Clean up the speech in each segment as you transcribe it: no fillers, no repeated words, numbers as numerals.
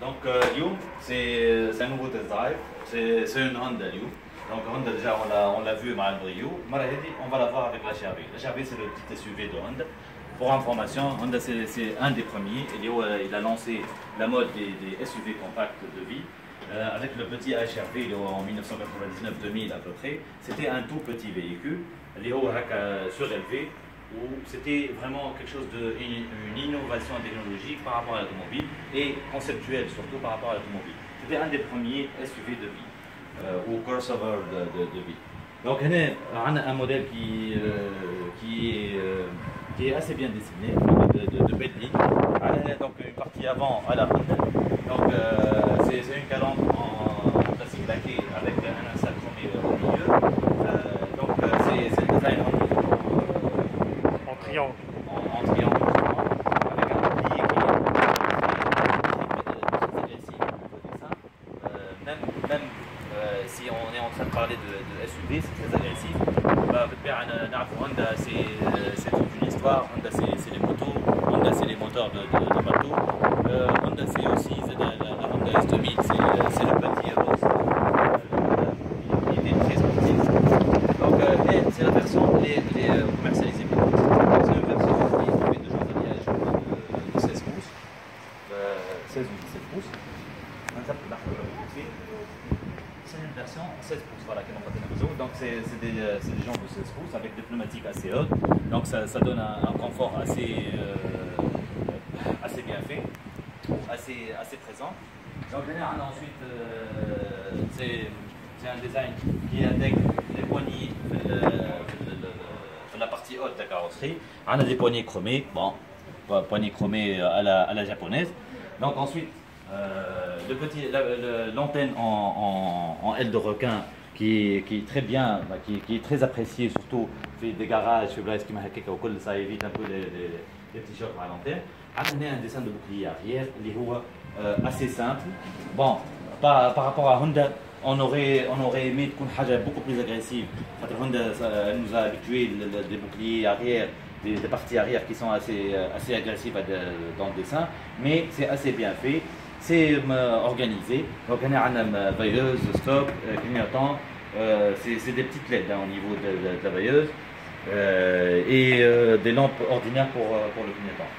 Donc, Lyon, c'est un nouveau test drive. C'est une Honda Lyon. Donc, Honda, déjà, on l'a vu avec le brio. On va la voir avec la HRV. La HRV, c'est le petit SUV de Honda. Pour information, Honda, c'est un des premiers. Il a lancé la mode des SUV compacts de vie. Avec le petit HRV en 1999-2000 à peu près. C'était un tout petit véhicule. Surélevé, où c'était vraiment quelque chose une innovation technologique par rapport à l'automobile et conceptuelle surtout par rapport à l'automobile. C'était un des premiers SUV de vie ou crossover de vie. Donc on a un modèle qui est assez bien dessiné, de belles lignes. Donc une partie avant à la Honda. Donc c'est une calandre en plastique laqué avec un insert chromé au milieu. Donc c'est le design en triangle. En triangle, avec un bouclier qui est très agressif au niveau dessin. Même si on est en train de parler de SUV, c'est très agressif. Honda, c'est toute une histoire. Honda, c'est les motos. Honda, c'est les moteurs de bateau. Honda, c'est aussi la Honda S2000, c'est le petit rose. Il était très sportif. Donc, c'est la version commercialisée. C'est une version qui est trouvée de alliage de 16 pouces. 16 ou 17 pouces. C'est une version 16 pouces, voilà, qui n'ont pas de réseau. Donc c'est des jambes de 16 pouces avec des pneumatiques assez hautes. Donc ça donne un confort assez bien fait, assez présent. Donc ensuite, c'est un design qui intègre les poignées de la partie haute de la carrosserie. On a des poignées chromées, bon, poignées chromées à la japonaise. Donc ensuite, l'antenne en aile de requin qui est très bien, qui est très appréciée, surtout fait des garages, ça évite un peu les petits chocs à l'antenne. On a un dessin de bouclier arrière, assez simple. Bon, par rapport à Honda, on aurait aimé qu'on ait beaucoup plus agressive. Honda nous a habitués des boucliers arrière, des parties arrière qui sont assez agressives dans le dessin, mais c'est assez bien fait. C'est organisé. Donc on a une veilleuse, stop, clignotant. C'est des petites LED au niveau de la veilleuse et des lampes ordinaires pour le clignotant.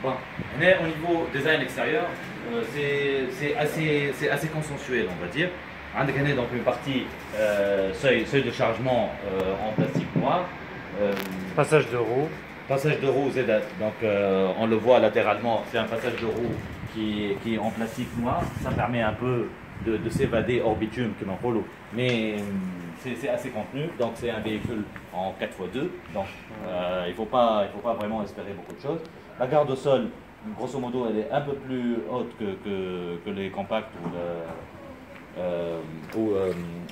Bon, au niveau design extérieur, c'est assez consensuel, on va dire. On a donc une partie seuil de chargement en plastique noir. Passage de roue. Passage de roue ZF. Donc on le voit latéralement, c'est un passage de roue qui est en plastique noir. Ça permet un peu de s'évader hors bitume comme un polo. Mais c'est assez contenu. Donc c'est un véhicule en 4x2. Donc il ne faut pas vraiment espérer beaucoup de choses. La garde au sol, grosso modo, elle est un peu plus haute que les compacts ou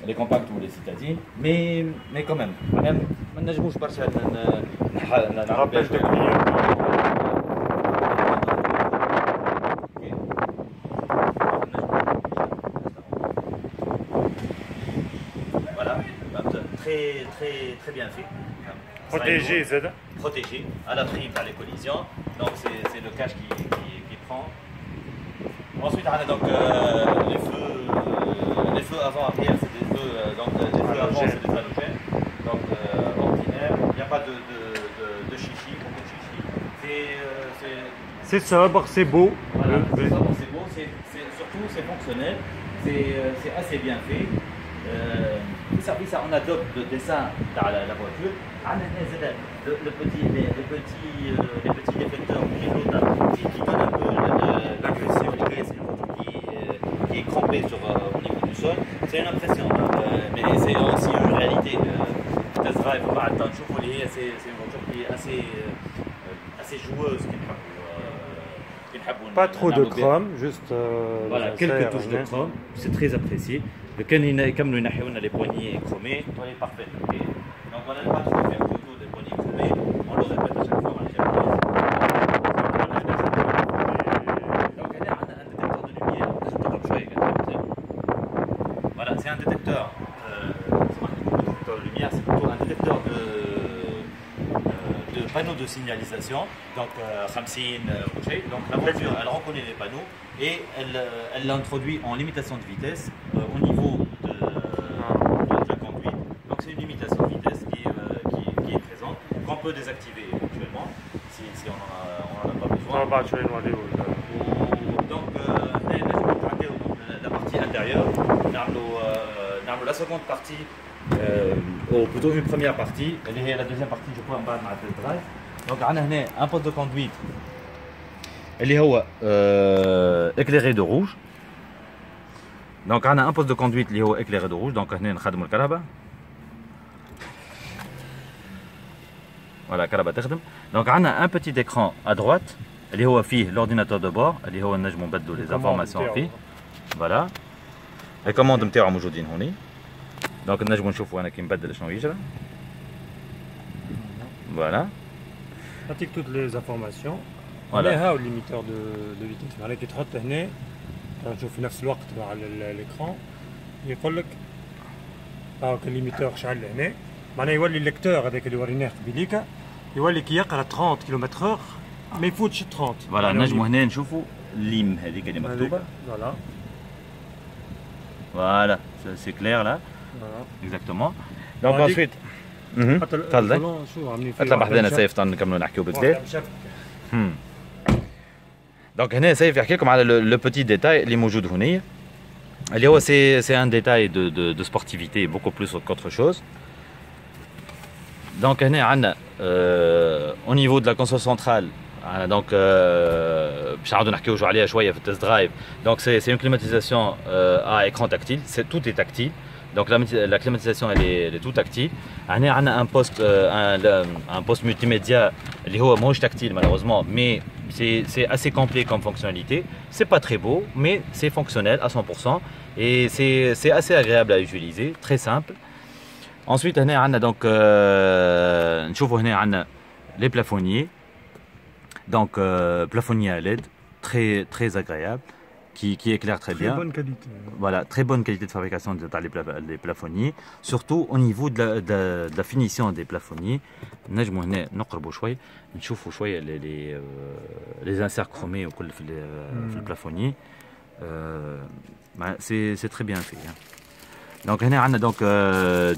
les compacts ou les citadines, mais quand même. ما نجموش برشا Rappel de client. Voilà, très bien fait. Protégé, Z. Protégé à l'abri par les collisions. Donc c'est le cache qui prend. Ensuite on a donc les feux avant-arrière, c'est des feux les feux avant c'est des halogènes. Donc ordinaire, il n'y a pas de chichi, beaucoup de chichi. C'est sobre, c'est beau. Voilà, c'est beau, surtout c'est fonctionnel, c'est assez bien fait. On adopte le dessin dans la voiture. Les petits réflecteurs qui donnent un peu l'agressivité, c'est une voiture qui est crampée au niveau du sol. C'est une impression, mais c'est aussi une réalité. Test drive, c'est une voiture qui est assez joueuse. Pas trop de chrome, juste voilà, quelques touches de chrome, c'est très apprécié. Comme nous avons les poignées chromées, on est parfait. Okay. Donc on n'a pas tout à faire photo des poignées chromées, on le répète à chaque fois. Donc on a un détecteur de lumière, voilà, c'est un détecteur. C'est pas un détecteur de lumière, c'est plutôt un détecteur de panneaux de de signalisation, donc 50 donc la voiture elle reconnaît les panneaux et elle l'introduit en limitation de vitesse au niveau de la conduite. Donc c'est une limitation de vitesse qui est présente, qu'on peut désactiver éventuellement si on en a pas besoin. Donc la partie intérieure, la seconde partie, ou plutôt une première partie, et la deuxième partie je crois en bas de le drive. Donc on a un poste de conduite اللي هو éclairé de rouge. Donc on a un poste de conduite اللي هو éclairé de rouge. Donc هنا نخدموا الكهرباء. Voilà, الكهرباء تخدم. Donc on a un petit écran à droite اللي هو فيه l'ordinateur de bord اللي هو نجموا نبدلوا les informations فيه. Voilà. Les commandes نتاعو موجودين هوني. Donc نجموا نشوفوا انا كي نبدل شنو يجرى. Voilà. Pratique toutes les informations. Voilà. هنا هاو الليميتور دو فيتيس معناها كي تحط هنا نشوف في نفس الوقت مع الاكران يقول لك هاو الليميتور شعل هنا معناها يولي الليكتور هذاك اللي وريناه قبيليك يولي كي يقرا 30 كيلومتر ما يفوتش 30. فوالا نجموا هنا نشوفوا الليم هذيك اللي مكتوبه. فوالا فوالا سي كلير لا. اكزاكتومون. دونك انسويت تفضل اطلع بحذانا سيف نكملوا نحكيو بالكدا. Donc هنا سيف يحكي لكم على لو بوتي ديتاي اللي موجود هنا اللي هو سي ان ديتاي de sportivité beaucoup plus qu'autre chose. Donc هنا عندنا au niveau de la console centrale donc باش نعاودو نحكيو عليها شويه في التست درايف. Donc c'est une climatisation à écran tactile, tout est tactile. Donc la climatisation elle est tout tactile. On a un poste multimédia qui est moins tactile malheureusement, mais c'est assez complet comme fonctionnalité. C'est pas très beau, mais c'est fonctionnel à 100% et c'est assez agréable à utiliser, très simple. Ensuite on a donc les plafonniers. Donc plafonnier à LED, très agréable. Qui éclaire très bien. Très bonne qualité. Voilà, très bonne qualité de fabrication des plafonniers, surtout au niveau de la finition des plafonniers. نجموا هنا نقربوا شوي نشوفوا شويه les inserts chromés وكل في البلافونيي. C'est très bien fait. Donc هنا عندنا donc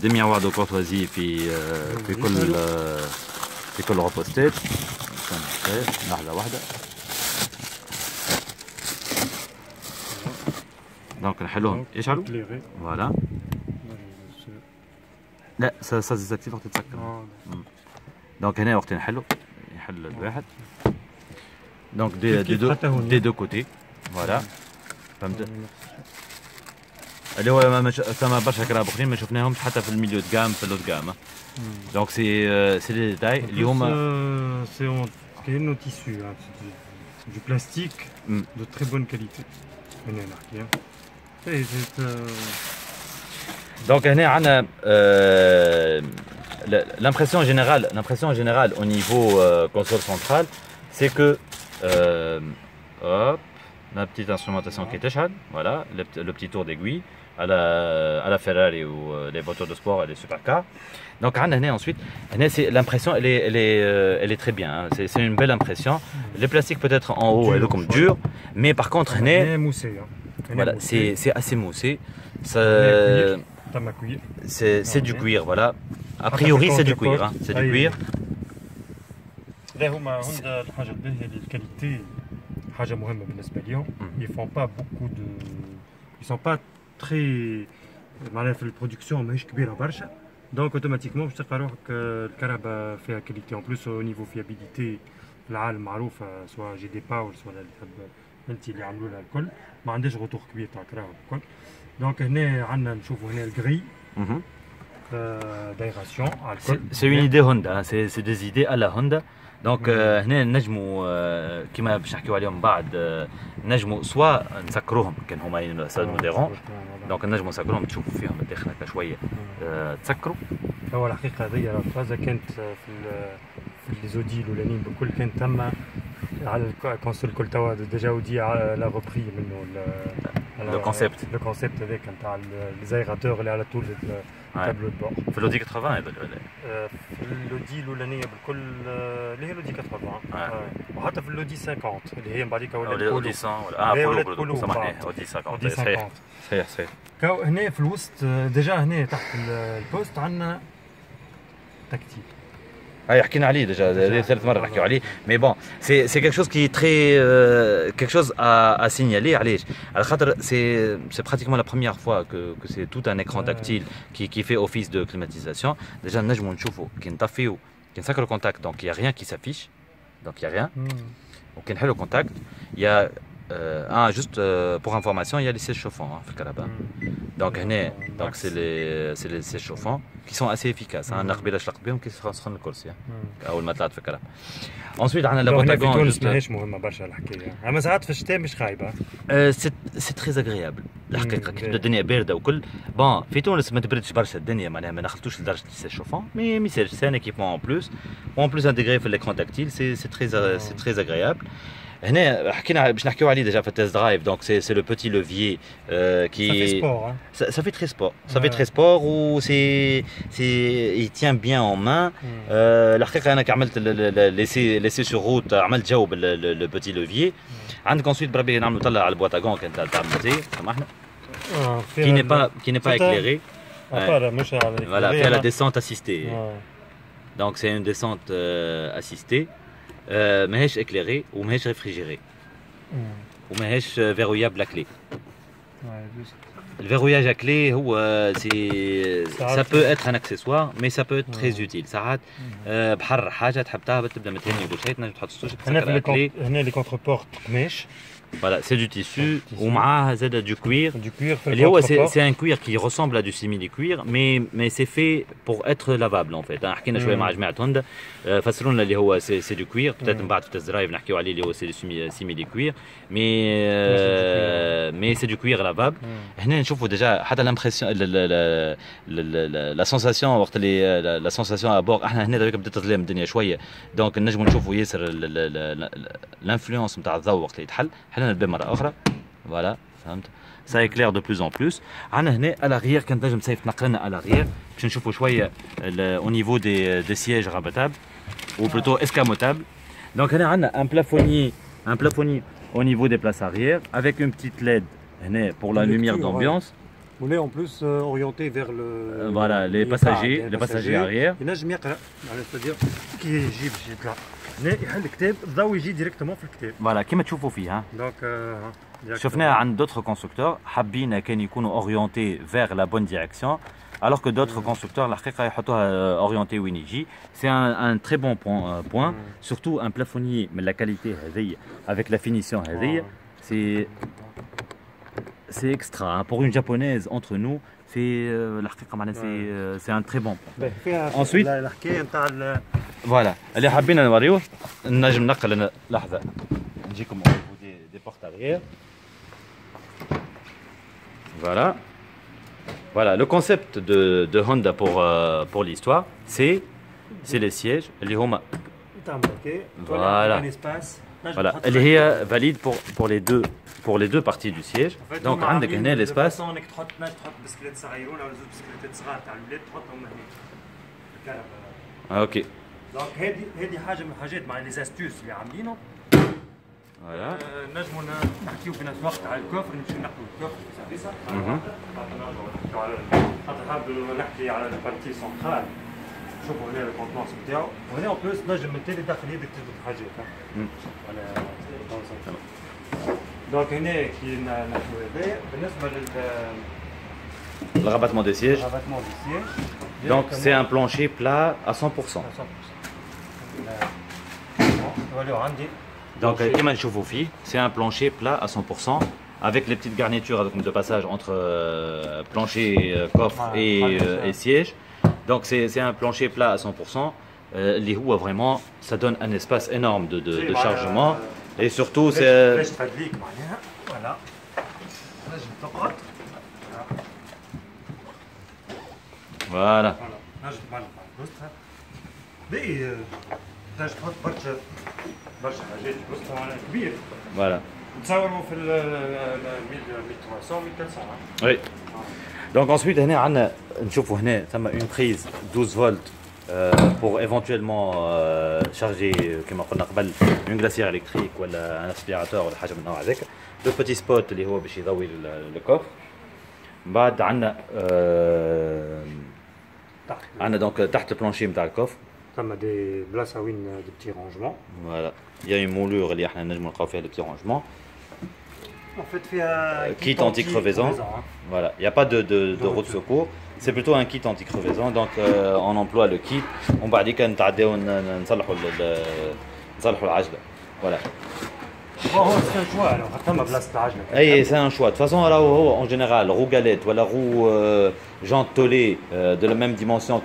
des miroirs de courtoisie في كل ريبوستات. لحظه واحده. Donc نحلوهم يشعلوا. Voilà. لا ça désactive وقت تسكر. Donc هنا وقت نحلو يحل الواحد. Donc des deux côtés. Voilà. فهمت؟ اللي هو ما ثما برشا كراب اخرين ما شفناهمش حتى في الميليو جام في اللوت جام. Donc c'est les détails اللي هما كأنه تيسو du plastique de très bonne qualité. هنا نحكي. Donc l'impression générale au niveau console centrale, c'est que hop, la petite instrumentation qui est échelle, voilà, le petit tour d'aiguille à la Ferrari ou les voitures de sport et les supercars. Donc ensuite, l'impression elle est très bien, hein. C'est une belle impression. Les plastiques peut-être en haut elle est comme dur, mais par contre voilà, c'est assez moussé. C'est du cuir, voilà. A priori, c'est du cuir. Hein. C'est du cuir. الحاجة الباهية للكاليتي حاجة مهمة بالنسبة ليهم. Ils font pas beaucoup de, ils sont pas très معناها في البرودكسيون ماهيش كبيرة برشا. Donc automatiquement باش تلقى روحك الكهرباء فيها كاليتي. En plus au niveau fiabilité العالم معروفة سواء جي دي باور سواء اللي تحب انت اللي عملوا لها الكل ما عندهاش غطوخ كبير تاع كراهب الكل. دونك هنا عندنا نشوفوا هنا الجري d'aération على الكل. C'est une idée Honda, c'est des idées à la Honda. دونك هنا نجموا كيما باش نحكيو عليهم بعد نجموا سواء نسكروهم كان هما يستخدموا دي رون. دونك نجموا نسكروهم تشوفوا فيهم الداخل هكا شويه تسكروا. هو الحقيقه هذه الفازه كانت في لي زودي الاولانيين بكل كانت تم على الكونسول كل توا ديجا ودي على لا ريبري منه le concept. Le concept avec les aérateurs اللي على طول التابلو de bord. في الأودي 80 هذاك في الأودي الأولانية بالكل اللي هي الأودي 80 وحتى في الأودي 50 اللي هي من بعديك ولات أودي 100 بولو سامحني أودي 50 صحيح صحيح هنا في الوسط ديجا هنا تحت البوست عندنا تكتيك. هاي حكينا عليه ديجا ثالث مرة نحكيو عليه مي بون سي كيك شوز كي تري كيك شوز ا سينيالي علاش على خاطر سي براتيكمون لا بروميير فوا كو سي توت ان écran tactile qui fait office de climatisation déjà نجمو نشوفوا كي نطفيو كي نسكروا كونتاكت دونك يا rien qui s'affiche donc y a rien وكي نحلوا كونتاكت يا juste pour information il y a les sièges chauffants في الكهرباء donc هنا donc c'est les sièges chauffants qui sont assez efficaces انا قبيله شلقت بهم كي سخن الكرسي اول ما طلعت في الكهرباء ensuite عندنا لا بوتاغون في تونس ماهيش مهمه برشا الحكايه اما ساعات في الشتاء مش خايبه سي تري اغريابل الحقيقه كي تبدا الدنيا بارده وكل بون في تونس ما تبردش برشا الدنيا معناها ما دخلتوش لدرجه السيج شوفون مي ميساج سي ان ايكيبمون اون بلوس انتيغري في الاكران تاكتيل سي تري اغريابل هنا حكينا باش نحكيو عليه déjà في التيست درايف donc c'est le petit levier qui ça fait sport hein. ça fait très sport ça fait très sport ou c'est il tient bien en main الحقيقه انا كي عملت ليسي سور روت عملت جو le petit levier عندك ensuite بربي نعملوا طلع على البواتاغون كان تاع الموتي سامحنا qui n'est pas éclairé voilà fait la descente assistée donc c'est une descente assistée ماهيش éclairé وماهيش réfrigéré وماهيش verrouillable à clé. Le verrouillage à clé ça peut être un accessoire mais ça peut être très utile. ساعات بحر حاجه تحب تهبط تبدا متهني ولا شيء تنجم تحط السوشك هنا لي كونتربورت قماش. Voilà, c'est du tissu ou du cuir. C'est un cuir qui ressemble à du simili-cuir, mais c'est fait pour être lavable en fait. حكينا شويه مع جماعه هوندا فسروا لنا اللي هو c'est du cuir, peut-être من بعد في التست درايف نحكيو عليه اللي هو c'est du simili-cuir, mais c'est du cuir lavable. هنا نشوفوا déjà حتى l'impression la sensation وقت اللي la sensation à bord احنا هنا بدات تظلم الدنيا شويه دونك نجموا نشوفوا ياسر الانفلونس نتاع الضوء وقت اللي يتحل. حلنا الباب مرة أخرى فوالا فهمت ça éclaire de plus en plus. عندنا هنا à l'arrière كان تنجم سيف تنقلنا à l'arrière باش نشوفوا شوية au niveau des sièges rabattables ou plutôt escamotables. Donc هنا عندنا un plafonnier au niveau des places arrière avec une petite LED هنا pour la lumière d'ambiance. On est en plus orienté vers le voilà les passagers arrière. ينجم يقرأ c'est-à-dire كي يجي باش يطلع هنا يحل الكتاب الضوء يجي ديريكتومون في الكتاب. فوالا كيما تشوفوا فيه دونك شفناها عند دوتر كونستركتور حابين كان يكونوا اورينتي فيغ لا بون ديريكسيون alors que d'autres constructeurs الحقيقه يحطوها اورينتي وين يجي. C'est un très bon point surtout un plafonnier من la qualité هذه avec la finition هذه c'est extra hein. Pour une japonaise entre nous الحقيقه معناها c'est un très bon point. Ensuite الحكايه نتاع فوالا اللي حابين نوريوه نجم نقل انا لحظه نجيكم des portes arrière. Voilà le concept de Honda pour l'histoire c'est les sièges اللي هما voilà اللي هي valide pour les deux parties du siège. Donc عندك هنا l'espace تحط بسكليت صغيرون ولا زوج بسكليتات صغار تاع الولاد تحطهم هنا. اوكي دونك هذه حاجه من الحاجات مع لي زاستوس اللي عاملينهم. فوالا نجموا نحكيو في نفس الوقت على الكوفر نمشيو نحكيو الكوفر في سيرفيسا. خاطر حاب نحكي على البارتي سونترال. شوفوا هنا الكونتونس نتاعو وهنا اون بلوس نجم من تالي داخل يدك تكتب حاجات. دونك هنا كي نحكيو هذايا بالنسبه le rabattement des sièges. Donc c'est un plancher plat à 100%. Donc كيما نشوفوا فيه c'est un plancher plat à 100% avec les petites garnitures de passage entre plancher, coffre et siège. Donc c'est un plancher plat à 100%. اللي هو vraiment ça donne un espace énorme de chargement et surtout c'est voilà. Voilà. Voilà. نتصوروا في ال 1300 1300. Oui. Donc ensuite, هنا نشوفوا هنا ثم une prise 12 volts pour éventuellement charger كما قلنا قبل une glacière électrique ولا un aspirateur ولا حاجه من النوع هذاك. Le petit spot اللي هو باش يضوي الكوفر. بعد عندنا دونك تحت البلانشي نتاع الكوفر. ثم دي بلاصه وين دي بتي رونجمون. Voilà. Il y a une moulure اللي احنا نجموا نلقاو فيها les petits rangements. En fait, il y a kit anti-crevaison. Voilà, il n'y a pas de roue de secours. C'est plutôt un kit anti-crevaison. Donc on emploie le kit. On va dire qu'on نصلحوا العجلة. Voilà. C'est un choix alors. Attends, ma place العجلة. Oui, c'est un choix. De toute façon, alors, en général, roue galette ou la roue jante tolée de la même dimension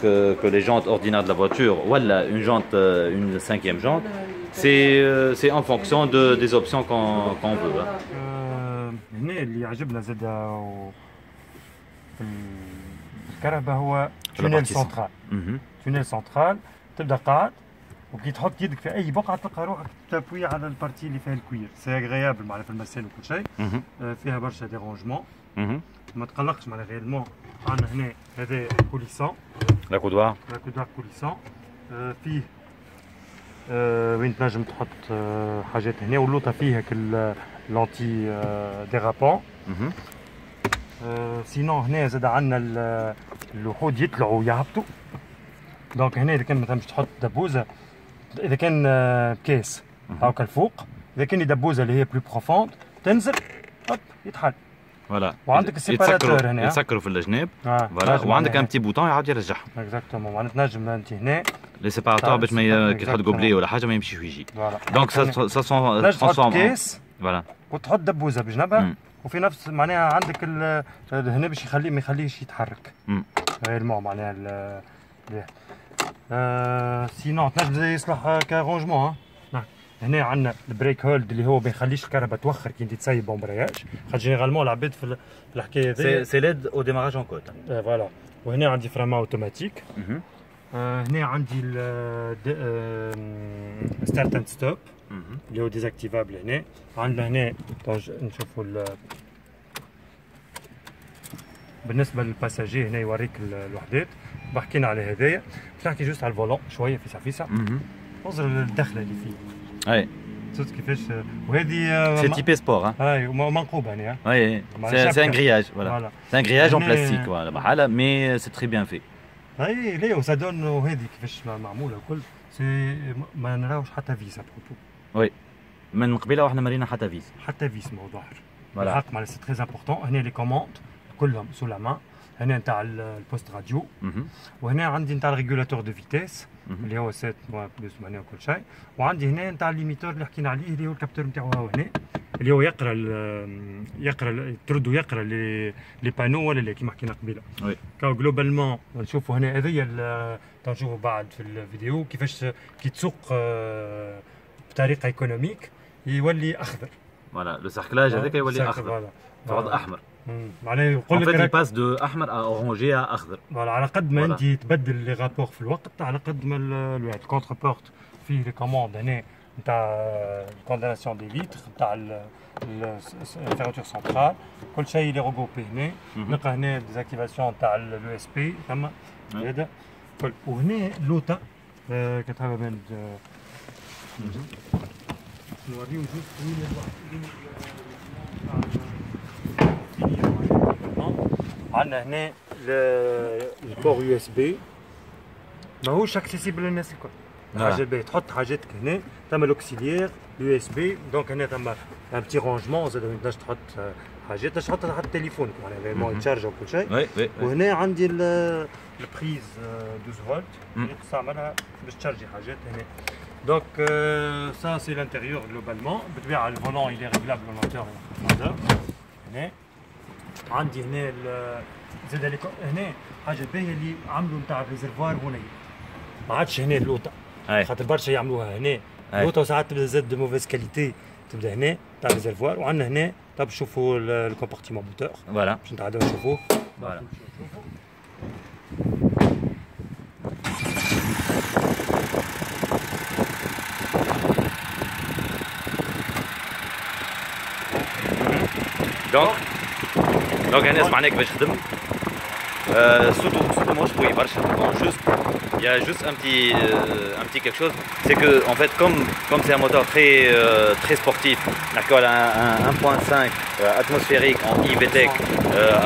que les jantes ordinaires de la voiture, ou une jante, une 5e jante, c'est en fonction des options qu'on veut. Hein. هنا اللي عجبنا زاد في الكهرباء هو تونيل سنترال. تونيل سنترال تبدا قاعد وكي تحط يدك في اي بقعه تلقى روحك تابوي على البارتي اللي فيها الكوير. سي اغريابل معناها في المسال وكل شيء. فيها برشا ديرونجمون. ما تقلقش معناها ريالمون. عندنا هنا هذا كوليسون. لا كودوار. لا كودوار كوليسون. فيه وين تنجم تحط حاجات هنا واللوطه فيه هاك لونتي ديرابون. سينون هنا زاد عندنا اللوحود يطلعوا ويهبطوا. دونك هنا اذا كان مثلا باش تحط دبوزه اذا كان كيس هاكا الفوق، اذا كان دبوزه اللي هي بلو بروفوند تنزل هوب يتحل. فوالا. وعندك السيباراتور هنا يتسكروا في الجناب. فوالا. وعندك ان بتي بوطون يعاود يرجعهم. اكزاكتومون. معناتها تنجم انت هنا لي سيباراتور باش ما كي تحط قبلي ولا حاجه ما يمشيش ويجي. دونك سا سون تحط كيس فوالا وتحط دبوزه بجنبها وفي نفس معناها عندك هنا باش يخليه ما يخليهش يتحرك. ريالمون معناها سينون تنجم يصلح كرونجمون. هنا عندنا البريك هولد اللي هو ما يخليش الكهرباء توخر كي انت تسيب بومبرياج. خاطر جينيرالمون العباد في الحكايه هذه سي ليد او ديماراج اون كوت. فوالا. وهنا عندي فريمون اوتوماتيك. هنا عندي ستارت اند ستوب اللي هو ديزاكتيفابل. هنا عندنا هنا نشوفوا بالنسبه للباساجي هنا يوريك الوحدات. حكينا على هذايا. باش نحكي جوست على الفولون شويه فيسع. انظر الدخله اللي فيه. اي شفت كيفاش. وهذه سي تيبي سبور. اي ومنقوبه هنا. اي سي ان غرياج. فوالا سي ان غرياج اون بلاستيك. فوالا بحالها مي سي تري بيان في. اي ليه وسادون وهذه كيفاش معموله الكل. سي ما نراوش حتى فيس ابروبو. وي من قبيله وحنا مرينا حتى فيس. حتى فيس موضوع الحق معناها سي تري امبورطون. هنا لي كوموند كلهم سو لا مان. هنا نتاع البوست راديو. وهنا عندي نتاع الريغولاتور دو فيتيس اللي هو 7 بلس معناها كل شيء. وعندي هنا نتاع الليميتور اللي حكينا عليه اللي هو الكابتور نتاعو هو هنا اللي هو يقرا تردو يقرا لي بانو ولا كيما حكينا قبيله. وي كاو جلوبالمون نشوفوا هنا هذيا تنشوفوا بعد في الفيديو كيفاش كي تسوق بطريقه ايكونوميك يولي اخضر. فوالا لو سيركلاج هذاك يولي اخضر. تعود احمر. معناها يقول لك يباس دو احمر ا اورانجي ا اخضر. فوالا على قد ما انت تبدل لي رابور في الوقت على قد ما الوقت. الكونتر بورت فيه لي كوموند هنا نتاع الكونديناسيون دي فيتر نتاع الفيراتور سنترال. كل شيء اللي روغوبي هنا. نلقى هنا ديزاكتيفاسيون تاع اليو اس بي ثم هذا. وهنا لوطا كتعرف من نوريو جوست وين عندنا هنا البور يو اس بي ماهوش اكسيسيبل للناس الكل. حاجه باهيه تحط حاجاتك هنا. ثم لوكسيليير اليو اس بي. دونك هنا ثم ان بتي رونجمون زاد وين تنجم تحط حاجات تنجم تحط حتى تليفونك معناها فيرمون يتشارج وكل شيء. وهنا عندي البريز 12 فولت اللي تستعملها باش تشارجي حاجات هنا. دونك سا سي لانتيريور جلوبالمون. بالطبيعه الفولون يلي ريغلابل لونتور هنا. عندي هنا زاد هنا حاجه باهيه اللي عملوا نتاع الريزرفوار هنا. ما عادش هنا اللوطه خاطر برشا يعملوها هنا. اللوطه وساعات تبدا زاد دو موفيز كاليتي تبدا هنا تاع الريزرفوار. وعندنا هنا طب شوفوا الكومبارتيمون موتور. فوالا باش نتعداو نشوفوه. فوالا Donc هنا سمعناك باش خدم surtout moi je pouvais pas juste il y a juste un petit quelque chose, c'est que en fait comme c'est un moteur très sportif, d'accord, un 1.5 atmosphérique en e-VTEC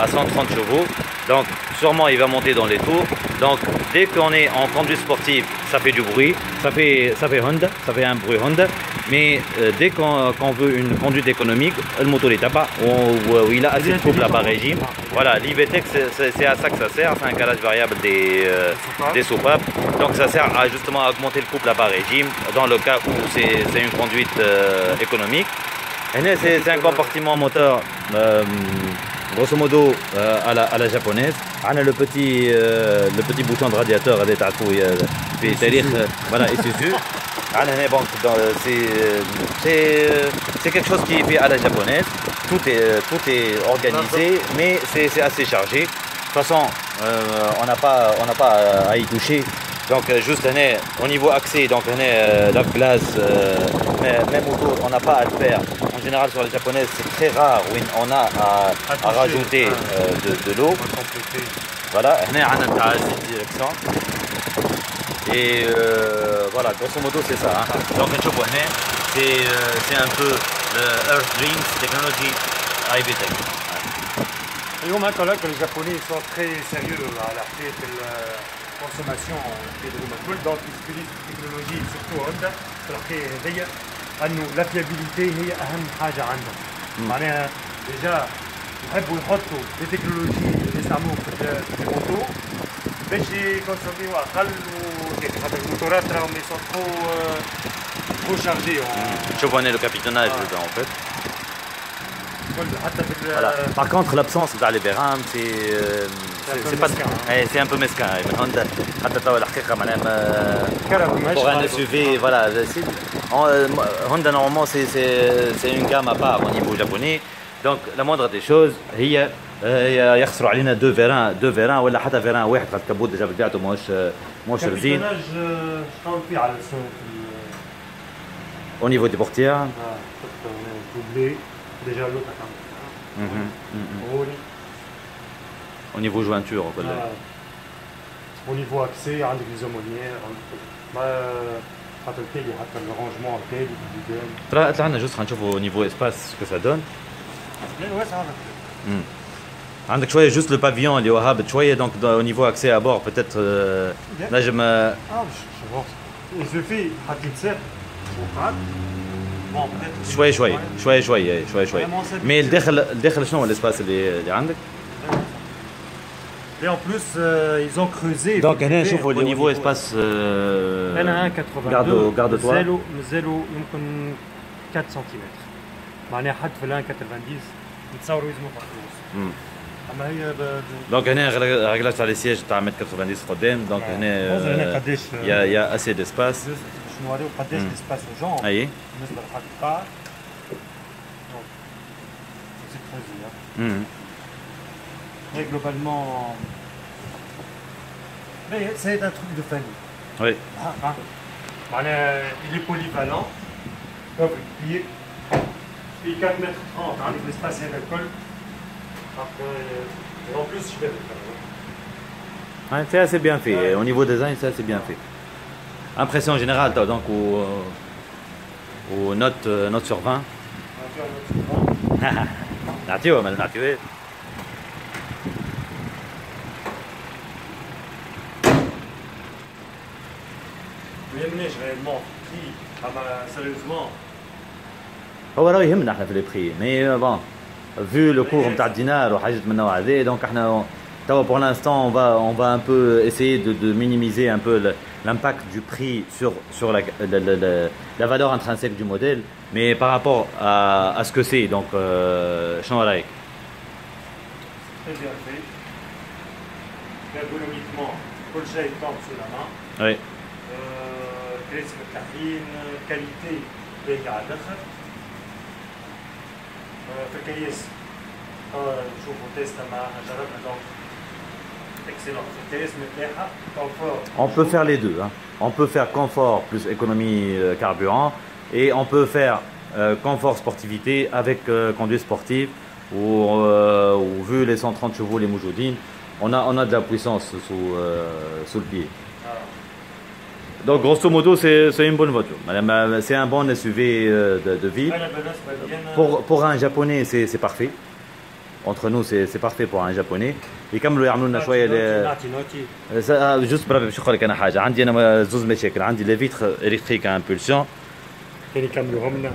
à 130 chevaux, donc sûrement il va monter dans les tours. Donc dès qu'on est en conduite sportive, ça fait du bruit, ça fait Honda, ça fait un bruit Honda. Mais dès qu'on veut une conduite économique, le moteur est pas où il a assez de couple à bas régime. Voilà, l'e-VTEC c'est à ça que ça sert, c'est un calage variable des soupapes. Donc ça sert à justement à augmenter le couple à bas régime dans le cas où c'est une conduite économique. Et là c'est un compartiment moteur grosso modo à la japonaise. On a le petit bouton de radiateur avec voilà, Isuzu. C'est quelque chose qui est fait à la japonaise. Tout est organisé, mais c'est assez chargé. De toute façon, on n'a pas à y toucher. Donc juste au niveau accès, donc la glace, même autour, on n'a pas à le faire. En général sur les japonaises, c'est très rare où on a à rajouter de l'eau. Voilà, on a une direction. Et voilà, grosso modo c'est ça. Donc c'est un peu le Earth Dreams Technology e-VTEC. اليوم هكا لك الجابوني sont très sérieux على حكايه الكونسوماسيون في الكل، دونك يستخدموا التكنولوجي سورتو هوندا في الحكايه هذيا، انه لا فيابيليتي هي اهم حاجه عندهم. معناها ديجا يحبوا يحطوا دي تكنولوجي اللي يستعملوهم في الموتو باش يكونسوميو اقل، خاطر الموتورات راهم يسون trop chargés. شوفوا هنا le capitonnage dedans en fait. Voilà. Par contre, l'absence dans les vérins, c'est un peu mesquin. Pour un SUV, voilà. Honda, normalement, c'est une gamme à part au niveau japonais. Donc, la moindre des choses, يخسروا علينا deux vérins ولا حتى vérins واحد خاطر الكبوت ديجا بتاعته ماهوش رزين. Au niveau des portières. Déjà l'autre au niveau jointure au niveau accès عندك les aumônières حتى الكيلي حتى الرانجمون الكيلي ترى طلع لنا جوست نشوفوا au niveau espace que ça donne. عندك شويه juste le pavillon اللي هو هابط شويه donc au niveau accès à bord peut-être نجم il suffit حتى يتساب وقعد شوي مي الداخل شنو هو الاسباس اللي عندك؟ Et en plus, ils ont creusé. Donc, au niveau espace. هنا 1.82. Garde-toi. زالوا يمكن 4 سنتيمتر. معناها حد في 1.90 نتصوروا يلزموا فلوس. اما هي دونك هنا ريغلاج تاع لي سياج تاع 1.90 قدام، دونك هنا قداش يا اسي ديسباس. باش نوريو قداش ديسباس وجون. اي بالنسبه لحد القاع. سي كريزي. Mais globalement, mais c'est un truc de famille. Oui. Il est polyvalent. Comme il est 4 mètres 30, avec l'espace et l'alcool. En plus, je vais le faire. C'est assez bien fait. Au niveau design, c'est assez bien fait. Impression générale, donc au note sur 20. نعطيوه ما نعطيوه. يهمنيش réellement prix sérieusement. هو راه يهمنا احنا في لي بري مي بون vu le cours نتاع الدينار وحاجات من النوع هذا دونك احنا توا pour l'instant on va un peu essayer de minimiser un peu l'impact du prix sur la valeur intrinsèque du modèle, mais par rapport à ce que c'est, donc شنو رايك؟ Très bien fait. Ergonomiquement, كل شيء tombe sous la main. Oui. كراسي مرتاحين، كاليتي باهية على الآخر. في الكياس نشوفوا تيستا معاها جربنا دونك اكسلون في الكياس مرتاحة. On peut faire les deux. Hein. On peut faire confort plus économie carburant et on peut faire confort sportivité avec conduite sportive. vu les 130 chevaux les Moujoudines, on a de la puissance sous le pied. Donc grosso modo c'est une bonne voiture. C'est un bon SUV de ville. Pour un japonais c'est parfait. Entre nous c'est parfait pour un japonais. يكملوا يعملوا لنا شويه جوست برافو باش نقول لك انا حاجه عندي انا زوز مشاكل عندي لي فيتر الكتريك امبولسيون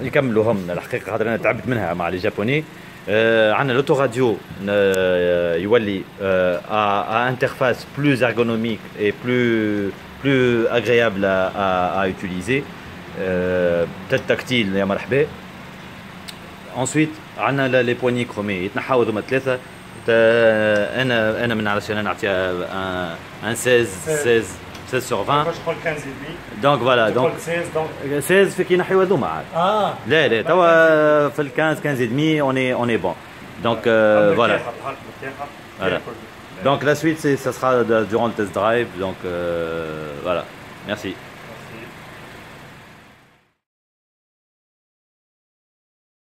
يكملوهم لنا الحقيقه خاطر انا تعبت منها مع لي جابوني عندنا لوتو راديو يولي انترفاس بلوز ارغونوميك اي plus agréable à utiliser peut-être tactile يا مرحبا. ensuite عندنا لي بواني كرومي يتنحاو هذوما ثلاثه. انا من علشان نعطيها ان 16 sur 20 donc voilà donc 16 في كي نحيو هذوما عاد لا توا في ال 15 et demi on est bon donc voilà donc la suite ça sera durant le test drive donc voilà merci.